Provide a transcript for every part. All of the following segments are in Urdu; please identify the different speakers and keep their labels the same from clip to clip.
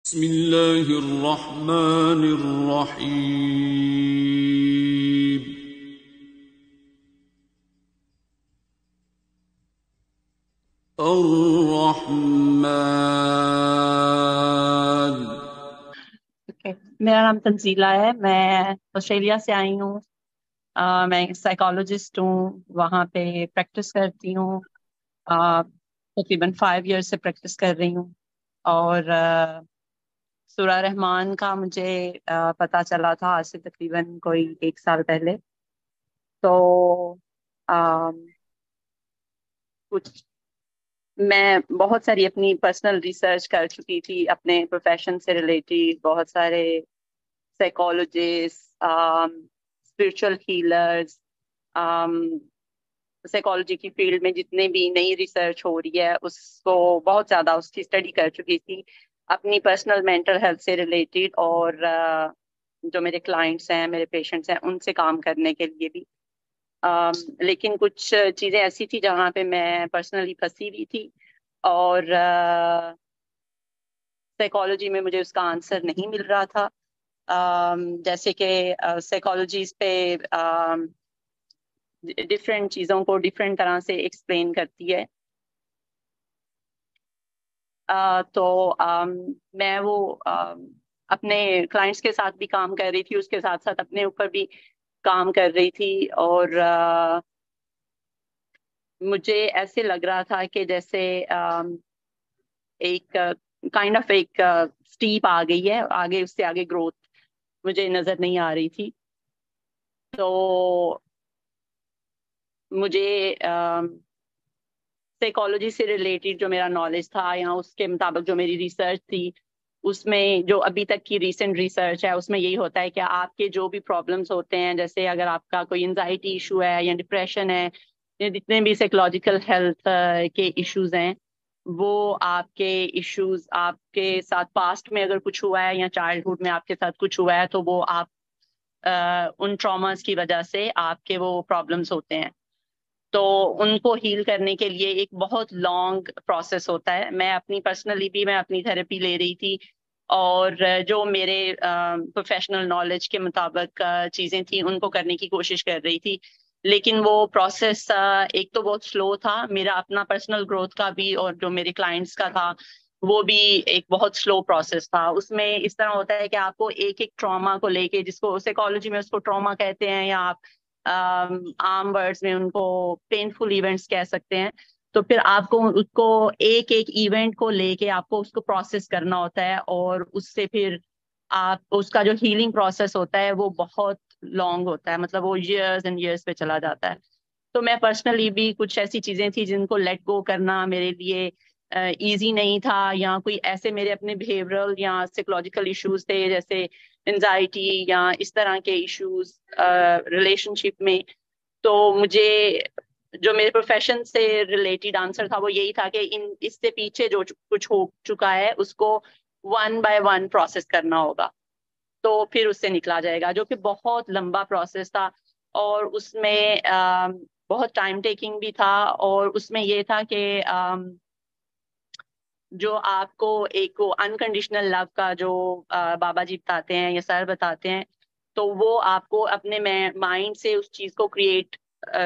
Speaker 1: بسم اللہ الرحمن الرحیم الرحمن.
Speaker 2: میرا نام تنزیلہ ہے، میں آسٹریلیا سے آئی ہوں۔ میں سائیکالوجسٹ ہوں، وہاں پہ پریکٹس کرتی ہوں۔ تقریباً 5 ایئر سے پریکٹس کر رہی ہوں، اور سورہ رحمان کا مجھے پتہ چلا تھا آج سے تقریباً کوئی 1 سال پہلے۔ تو کچھ میں بہت ساری اپنی پرسنل ریسرچ کر چکی تھی اپنے پروفیشن سے ریلیٹڈ، بہت سارے سائیکالوجسٹ، اسپرچل ہیلرز، سائیکالوجی کی فیلڈ میں جتنے بھی نئی ریسرچ ہو رہی ہے اس کو بہت زیادہ اس کی اسٹڈی کر چکی تھی اپنی پرسنل مینٹل ہیلتھ سے ریلیٹڈ، اور جو میرے کلائنٹس ہیں، میرے پیشنٹس ہیں، ان سے کام کرنے کے لیے بھی۔ لیکن کچھ چیزیں ایسی تھی جہاں پہ میں پرسنلی پھنسی ہوئی تھی، اور سائیکالوجی میں مجھے اس کا آنسر نہیں مل رہا تھا۔ جیسے کہ سائیکالوجیز پہ ڈفرینٹ چیزوں کو ڈفرینٹ طرح سے ایکسپلین کرتی ہے۔ تو میں وہ اپنے کلائنٹس کے ساتھ بھی کام کر رہی تھی، اس کے ساتھ ساتھ اپنے اوپر بھی کام کر رہی تھی، اور مجھے ایسے لگ رہا تھا کہ جیسے ایک کائنڈ آف ایک اسٹیپ آ گئی ہے، آگے اس سے آگے گروتھ مجھے نظر نہیں آ رہی تھی۔ تو مجھے سائیکالوجی سے ریلیٹڈ جو میرا نالج تھا یا اس کے مطابق جو میری ریسرچ تھی، اس میں جو ابھی تک کی ریسنٹ ریسرچ ہے اس میں یہی ہوتا ہے کہ آپ کے جو بھی پرابلمس ہوتے ہیں، جیسے اگر آپ کا کوئی انزائٹی ایشو ہے یا ڈپریشن ہے یا جتنے بھی سائیکولوجیکل ہیلتھ کے ایشوز ہیں، وہ آپ کے ایشوز آپ کے ساتھ پاسٹ میں اگر کچھ ہوا ہے یا چائلڈہڈ میں آپ کے ساتھ کچھ ہوا ہے، تو وہ آپ ان ٹراماز کی وجہ سے آپ کے وہ پرابلمس ہوتے ہیں۔ تو ان کو ہیل کرنے کے لیے ایک بہت لانگ پروسیس ہوتا ہے۔ میں اپنی پرسنلی بھی میں اپنی تھراپی لے رہی تھی، اور جو میرے پروفیشنل نالج کے مطابق چیزیں تھیں ان کو کرنے کی کوشش کر رہی تھی، لیکن وہ پروسیس ایک تو بہت سلو تھا، میرا اپنا پرسنل گروتھ کا بھی اور جو میرے کلائنٹس کا تھا وہ بھی ایک بہت سلو پروسیس تھا۔ اس میں اس طرح ہوتا ہے کہ آپ کو ایک ایک ٹراما کو لے کے، جس کو سائیکالوجی میں اس کو ٹراما کہتے ہیں، یا آپ عام ورڈز میں ان کو پینفل ایونٹس کہہ سکتے ہیں، تو پھر آپ کو اس کو ایک ایک ایونٹ کو لے کے آپ کو اس کو پروسیس کرنا ہوتا ہے، اور اس سے پھر آپ اس کا جو ہیلنگ پروسیس ہوتا ہے وہ بہت لانگ ہوتا ہے، مطلب وہ ایئرز اینڈ ایئرز پہ چلا جاتا ہے۔ تو میں پرسنلی بھی کچھ ایسی چیزیں تھیں جن کو لیٹ گو کرنا میرے لیے ایزی نہیں تھا، یا کوئی ایسے میرے اپنے بیہیورل یا سائیکولوجیکل ایشوز تھے جیسے انزائٹی یا اس طرح کے ایشوز ریلیشن شپ میں۔ تو مجھے جو میرے پروفیشن سے ریلیٹڈ آنسر تھا وہ یہی تھا کہ اس سے پیچھے جو کچھ ہو چکا ہے اس کو 1 by 1 پروسیس کرنا ہوگا، تو پھر اس سے نکلا جائے گا، جو کہ بہت لمبا پروسیس تھا، اور اس میں بہت ٹائم ٹیکنگ بھی تھا، اور اس میں یہ تھا کہ جو آپ کو ایک انکنڈیشنل لو کا جو بابا جی بتاتے ہیں یا سر بتاتے ہیں، تو وہ آپ کو اپنے مائنڈ سے اس چیز کو کریٹ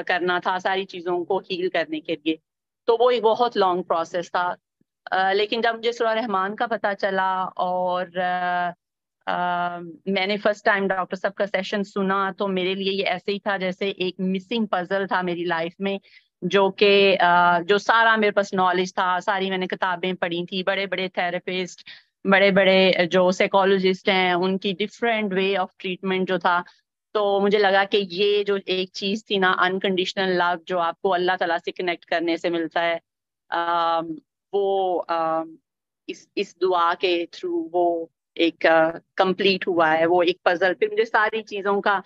Speaker 2: کرنا تھا ساری چیزوں کو ہیل کرنے کے لیے۔ تو وہ ایک بہت لانگ پروسیس تھا۔ لیکن جب مجھے سورہ رحمان کا پتہ چلا، اور میں نے فرسٹ ٹائم ڈاکٹر صاحب کا سیشن سنا، تو میرے لیے یہ ایسے ہی تھا جیسے ایک مسنگ پزل تھا میری لائف میں، جو کہ جو سارا میرے پاس نالج تھا، ساری میں نے کتابیں پڑھی تھی، بڑے بڑے تھراپسٹ، بڑے بڑے جو سائیکالوجسٹ ہیں، ان کی ڈفرینٹ وے آف ٹریٹمنٹ جو تھا، تو مجھے لگا کہ یہ جو ایک چیز تھی نا، انکنڈیشنل لو، جو آپ کو اللہ تعالیٰ سے کنیکٹ کرنے سے ملتا ہے، وہ اس دعا کے تھرو وہ ایک کمپلیٹ ہوا ہے، وہ ایک پزل۔ پھر مجھے ساری چیزوں کا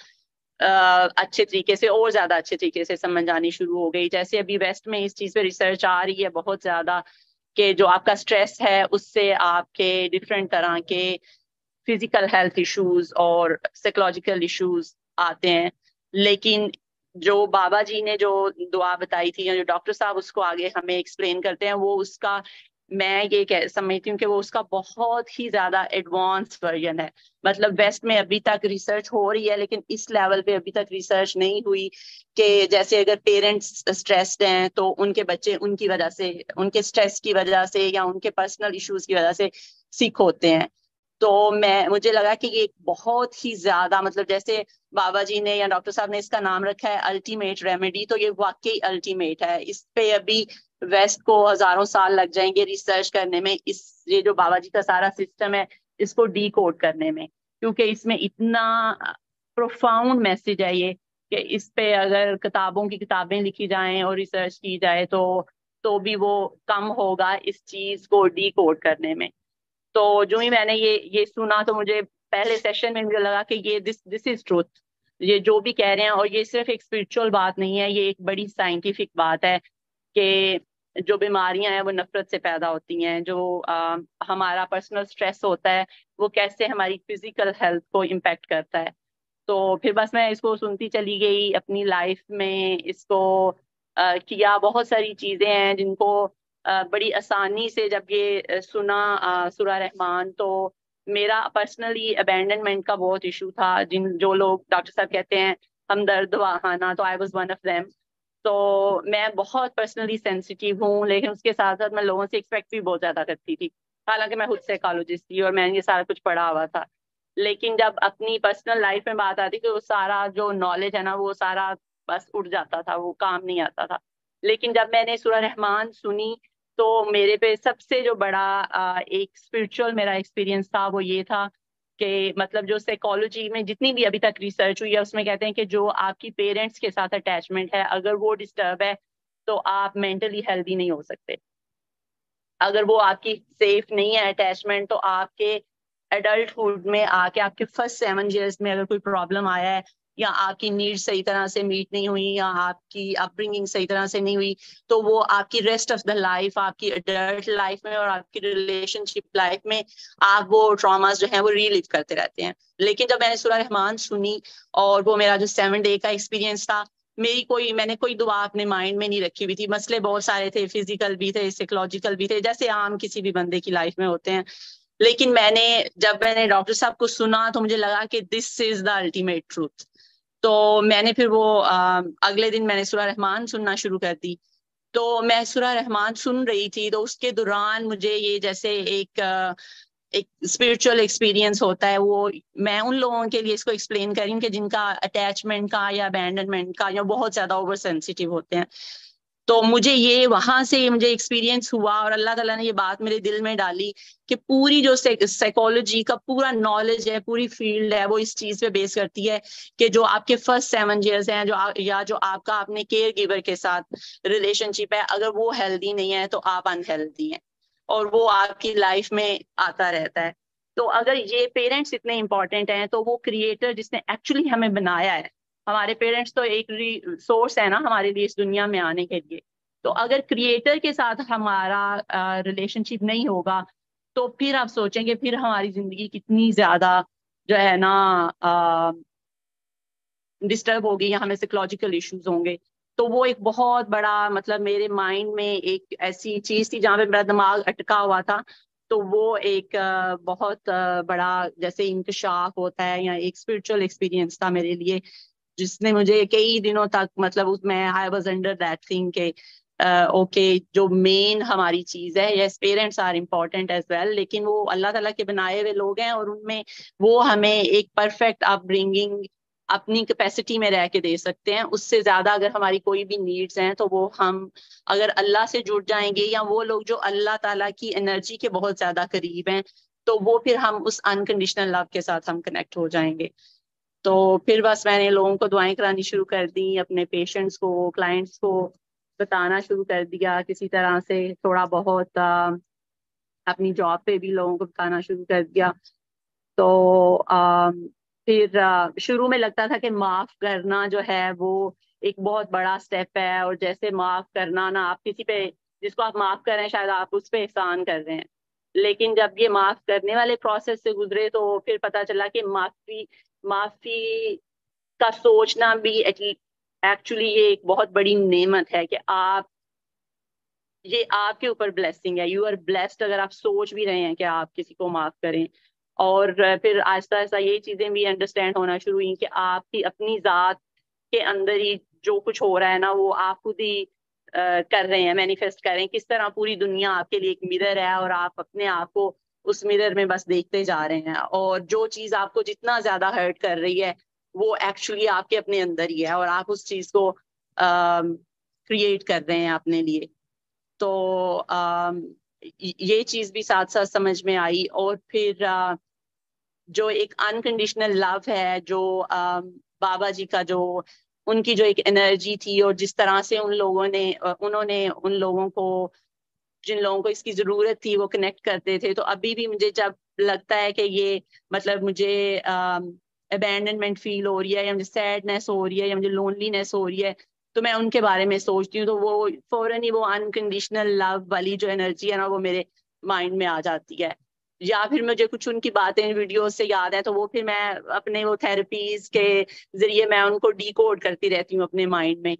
Speaker 2: اچھے طریقے سے اور زیادہ اچھے طریقے سے سمجھ آنی شروع ہو گئی۔ جیسے ابھی ویسٹ میں اس چیز پہ ریسرچ آ رہی ہے بہت زیادہ، کہ جو آپ کا اسٹریس ہے اس سے آپ کے ڈفرینٹ طرح کے فزیکل ہیلتھ ایشوز اور سائیکولوجیکل ایشوز آتے ہیں، لیکن جو بابا جی نے جو دعا بتائی تھی، یا جو ڈاکٹر صاحب اس کو آگے ہمیں ایکسپلین کرتے ہیں، وہ اس کا میں یہ سمجھتی ہوں کہ وہ اس کا بہت ہی زیادہ ایڈوانس ورژن ہے. مطلب ویسٹ میں ابھی تک ریسرچ ہو رہی ہے لیکن اس لیول پہ ابھی تک ریسرچ نہیں ہوئی کہ جیسے اگر پیرنٹس اسٹریسڈ ہیں تو ان کے بچے ان کی وجہ سے، ان کے اسٹریس کی وجہ سے یا ان کے پرسنل ایشوز کی وجہ سے سیکھ ہوتے ہیں. تو مجھے لگا کہ یہ بہت ہی زیادہ مطلب جیسے بابا جی نے یا ڈاکٹر صاحب نے اس کا نام رکھا ہے الٹیمیٹ ریمیڈی، تو یہ واقعی الٹیمیٹ ہے. اس پہ ابھی ویسٹ کو ہزاروں سال لگ جائیں گے ریسرچ کرنے میں، یہ جو بابا جی کا سارا سسٹم ہے اس کو ڈی کوڈ کرنے میں، کیونکہ اس میں اتنا پروفاؤنڈ میسج ہے یہ کہ اس پہ اگر کتابوں کی کتابیں لکھی جائیں اور ریسرچ کی جائے تو بھی وہ کم ہوگا اس چیز کو ڈی کوڈ کرنے میں. تو جو ہی میں نے یہ سنا تو مجھے پہلے سیشن میں مجھے لگا کہ یہ دس از ٹروتھ، یہ جو بھی کہہ رہے ہیں. اور یہ صرف ایک اسپرچل بات نہیں ہے، یہ ایک بڑی سائنٹیفک بات ہے کہ جو بیماریاں ہیں وہ نفرت سے پیدا ہوتی ہیں، جو ہمارا پرسنل اسٹریس ہوتا ہے وہ کیسے ہماری فزیکل ہیلتھ کو امپیکٹ کرتا ہے. تو پھر بس میں اس کو سنتی چلی گئی اپنی لائف میں، اس کو کیا. بہت ساری چیزیں ہیں جن کو بڑی آسانی سے جب یہ سنا سورہ رحمان، تو میرا پرسنلی ابینڈنمنٹ کا بہت ایشو تھا. جو لوگ ڈاکٹر صاحب کہتے ہیں ہمدرد واہانہ، تو I was one of them. تو میں بہت پرسنلی سینسیٹیو ہوں، لیکن اس کے ساتھ ساتھ میں لوگوں سے ایکسپیکٹ بھی بہت زیادہ کرتی تھی، حالانکہ میں خود سائیکالوجسٹ تھی اور میں نے یہ سارا کچھ پڑھا ہوا تھا. لیکن جب اپنی پرسنل لائف میں بات آتی تو وہ سارا جو نالج ہے نا وہ سارا بس اڑ جاتا تھا، وہ کام نہیں آتا تھا. لیکن جب میں نے سورہ رحمان سنی تو میرے پہ سب سے جو بڑا ایک اسپرچل میرا ایکسپیرینس تھا وہ یہ تھا کہ مطلب جو سائیکالوجی میں جتنی بھی ابھی تک ریسرچ ہوئی ہے اس میں کہتے ہیں کہ جو آپ کی پیرنٹس کے ساتھ اٹیچمنٹ ہے اگر وہ ڈسٹرب ہے تو آپ مینٹلی ہیلدی نہیں ہو سکتے. اگر وہ آپ کی سیف نہیں ہے اٹیچمنٹ، تو آپ کے ایڈلٹ ہوڈ میں آ کے آپ کے فرسٹ 7 ایئرس میں اگر کوئی پرابلم آیا ہے یا آپ کی نیڈ صحیح طرح سے میٹ نہیں ہوئی یا آپ کی اپ برنگنگ صحیح طرح سے نہیں ہوئی، تو وہ آپ کی ریسٹ آف دا لائف، آپ کی ایڈلٹ لائف میں اور آپ کی ریلیشن شپ لائف میں آپ وہ ٹراماز جو ہیں وہ ریلیو کرتے رہتے ہیں. لیکن جب میں نے سورہ رحمان سنی اور وہ میرا جو 7 ڈے کا ایکسپیرینس تھا، میں نے کوئی دعا اپنے مائنڈ میں نہیں رکھی ہوئی تھی. مسئلے بہت سارے تھے، فزیکل بھی تھے، سائیکولوجیکل بھی تھے، جیسے عام کسی بھی بندے کی لائف میں ہوتے ہیں. لیکن جب میں نے ڈاکٹر صاحب کو سنا تو مجھے لگا کہ دس از دا الٹیمیٹ ٹروتھ. تو میں نے پھر وہ اگلے دن میں نے سورہ رحمان سننا شروع کر دی. تو میں سورہ رحمان سن رہی تھی تو اس کے دوران مجھے یہ جیسے ایک اسپرچل ایکسپیرینس ہوتا ہے، وہ میں ان لوگوں کے لیے اس کو ایکسپلین کریں کہ جن کا اٹیچمنٹ کا یا ابینڈنمنٹ کا یا بہت زیادہ اوور سینسیٹیو ہوتے ہیں. تو مجھے یہ وہاں سے مجھے ایکسپیرینس ہوا اور اللہ تعالیٰ نے یہ بات میرے دل میں ڈالی کہ پوری جو سائیکالوجی کا پورا نالج ہے، پوری فیلڈ ہے، وہ اس چیز پہ بیس کرتی ہے کہ جو آپ کے فرسٹ 7 ایئرس ہیں جو آپ کا اپنے کیئر گیور کے ساتھ ریلیشن شپ ہے، اگر وہ ہیلدی نہیں ہے تو آپ انہیلدی ہیں اور وہ آپ کی لائف میں آتا رہتا ہے. تو اگر یہ پیرنٹس اتنے امپورٹنٹ ہیں تو وہ کریٹر جس نے ایکچولی ہمیں بنایا ہے، ہمارے پیرنٹس تو ایک سورس ہے نا ہمارے لیے اس دنیا میں آنے کے لیے. تو اگر کریٹر کے ساتھ ہمارا ریلیشن شپ نہیں ہوگا تو پھر آپ سوچیں کہ پھر ہماری زندگی کتنی زیادہ جو ہے نا ڈسٹرب ہوگی یا ہمیں سائیکولوجیکل ایشوز ہوں گے. تو وہ ایک بہت بڑا مطلب میرے مائنڈ میں ایک ایسی چیز تھی جہاں پہ میرا دماغ اٹکا ہوا تھا. تو وہ ایک بہت بڑا جیسے انکشاف ہوتا ہے یا ایک اسپرچل ایکسپیرینس تھا میرے لیے، جس نے مجھے کئی دنوں تک مطلب میں I was under that thing کہ اوکے جو مین ہماری چیز ہے، yes parents are important as well, لیکن وہ اللہ تعالیٰ کے بنائے ہوئے لوگ ہیں اور ان میں وہ ہمیں ایک پرفیکٹ اپ برنگنگ اپنی کیپیسٹی میں رہ کے دے سکتے ہیں. اس سے زیادہ اگر ہماری کوئی بھی نیڈز ہیں تو وہ ہم اگر اللہ سے جڑ جائیں گے یا وہ لوگ جو اللہ تعالیٰ کی انرجی کے بہت زیادہ قریب ہیں تو وہ پھر ہم اس انکنڈیشنل لو کے ساتھ ہم کنیکٹ ہو جائیں گے. تو پھر بس میں نے لوگوں کو دعائیں کرانی شروع کر دی، اپنے پیشنٹس کو کلائنٹس کو بتانا شروع کر دیا کسی طرح سے، تھوڑا بہت اپنی جاب پہ بھی لوگوں کو بتانا شروع کر دیا. تو پھر شروع میں لگتا تھا کہ معاف کرنا جو ہے وہ ایک بہت بڑا سٹیپ ہے، اور جیسے معاف کرنا نا آپ کسی پہ جس کو آپ معاف کر رہے ہیں شاید آپ اس پہ احسان کر رہے ہیں. لیکن جب یہ معاف کرنے والے پروسیس سے گزرے تو پھر پتہ چلا کہ معافی کا سوچنا بھی ایکچولی یہ ایک بہت بڑی نعمت ہے کہ آپ یہ آپ کے اوپر بلیسنگ ہے. یو آر بلیسڈ اگر آپ سوچ بھی رہے ہیں کہ آپ کسی کو معاف کریں. اور پھر آہستہ آہستہ یہ چیزیں بھی انڈرسٹینڈ ہونا شروع ہوئی کہ آپ کی اپنی ذات کے اندر ہی جو کچھ ہو رہا ہے نا وہ آپ خود ہی کر رہے ہیں, مینیفیسٹ کر رہے ہیں. کس طرح پوری دنیا آپ کے لیے ایک مرر ہے اور آپ اپنے آپ کو اس مرر میں بس دیکھتے جا رہے ہیں, اور جو چیز آپ کو جتنا زیادہ ہرٹ کر رہی ہے وہ ایکچولی آپ کے اپنے اندر ہی ہے, اور آپ اس چیز کو کریٹ کر رہے ہیں اپنے لیے. تو یہ چیز بھی ساتھ ساتھ سمجھ میں آئی. اور پھر جو ایک انکنڈیشنل لو ہے, جو بابا جی کا جو ان کی جو ایک انرجی تھی, اور جس طرح سے انہوں نے ان لوگوں کو, جن لوگوں کو اس کی ضرورت تھی, وہ کنیکٹ کرتے تھے. تو ابھی بھی مجھے جب لگتا ہے کہ یہ مطلب مجھے ابینڈنمنٹ فیل ہو رہی ہے, یا مجھے سیڈنس ہو رہی ہے, یا مجھے لونلینس ہو رہی ہے, تو میں ان کے بارے میں سوچتی ہوں تو وہ فوراً ہی وہ انکنڈیشنل لو والی جو انرجی ہے نا وہ میرے مائنڈ میں آ جاتی ہے. یا پھر مجھے کچھ ان کی باتیں ویڈیوز سے یاد ہے تو وہ پھر میں اپنے وہ تھراپیز کے ذریعے میں ان کو ڈی کوڈ کرتی رہتی ہوں اپنے مائنڈ میں.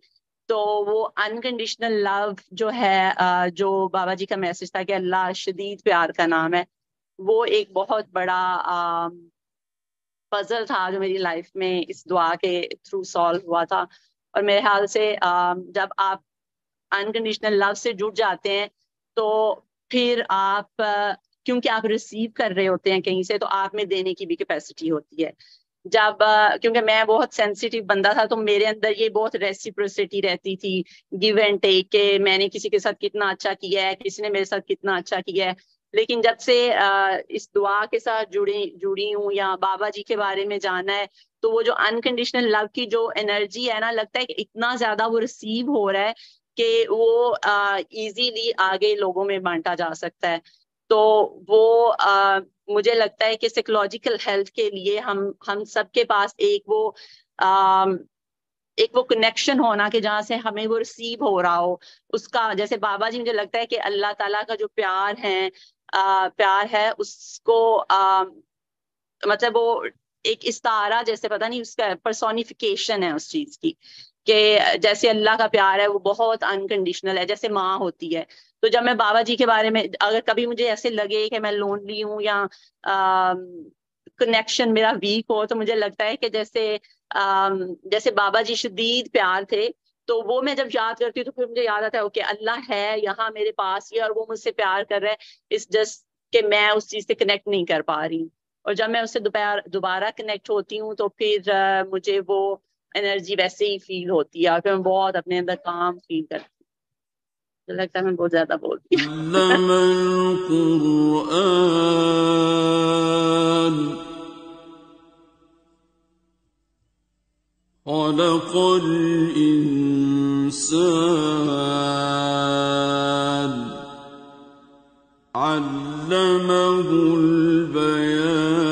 Speaker 2: تو وہ انکنڈیشنل لو جو ہے, جو بابا جی کا میسج تھا کہ اللہ شدید پیار کا نام ہے, وہ ایک بہت بڑا پزل تھا جو میری لائف میں اس دعا کے تھرو سالو ہوا تھا. اور میرے خیال سے جب آپ انکنڈیشنل لو سے جڑ جاتے ہیں تو پھر آپ کیونکہ آپ ریسیو کر رہے ہوتے ہیں کہیں سے, تو آپ میں دینے کی بھی کیپیسٹی ہوتی ہے. جب کیونکہ میں بہت سینسیٹیو بندہ تھا تو میرے اندر یہ بہت ریسیپروسٹی رہتی تھی, گیو اینڈ ٹیک, کہ میں نے کسی کے ساتھ کتنا اچھا کیا ہے, کسی نے میرے ساتھ کتنا اچھا کیا ہے. لیکن جب سے اس دعا کے ساتھ جڑی ہوں یا بابا جی کے بارے میں جانا ہے, تو وہ جو انکنڈیشنل لو کی جو انرجی ہے نا, لگتا ہے کہ اتنا زیادہ وہ ریسیو ہو رہا ہے کہ وہ ایزیلی آگے لوگوں میں بانٹا جا سکتا ہے. تو وہ مجھے لگتا ہے کہ سائیکولوجیکل ہیلتھ کے لیے ہم سب کے پاس ایک وہ کنیکشن ہونا کہ جہاں سے ہمیں وہ ریسیو ہو رہا ہو اس کا. جیسے بابا جی, مجھے لگتا ہے کہ اللہ تعالیٰ کا جو پیار ہے اس کو مطلب وہ ایک استعارہ جیسے, پتہ نہیں, اس کا پرسونیفیکیشن ہے اس چیز کی, کہ جیسے اللہ کا پیار ہے وہ بہت انکنڈیشنل ہے, جیسے ماں ہوتی ہے. تو جب میں بابا جی کے بارے میں اگر کبھی مجھے ایسے لگے کہ میں لونلی ہوں یا کنیکشن میرا ویک ہو, تو مجھے لگتا ہے کہ جیسے بابا جی شدید پیار تھے, تو وہ میں جب یاد کرتی ہوں تو پھر مجھے یاد آتا ہے اوکے اللہ ہے یہاں میرے پاس ہی, اور وہ مجھ سے پیار کر رہا ہے, اس جسٹ کہ میں اس چیز سے کنیکٹ نہیں کر پا رہی. اور جب میں اس سے دوبارہ کنیکٹ ہوتی ہوں تو پھر مجھے وہ انرجی ویسے ہی فیل ہوتی ہے, اور پھر میں بہت اپنے اندر کام فیل کرتی ہوں. مجھے لگتا ہے میں بہت زیادہ بولتی ہوں.
Speaker 1: علم القرآن خلق الإنسان علمه البيان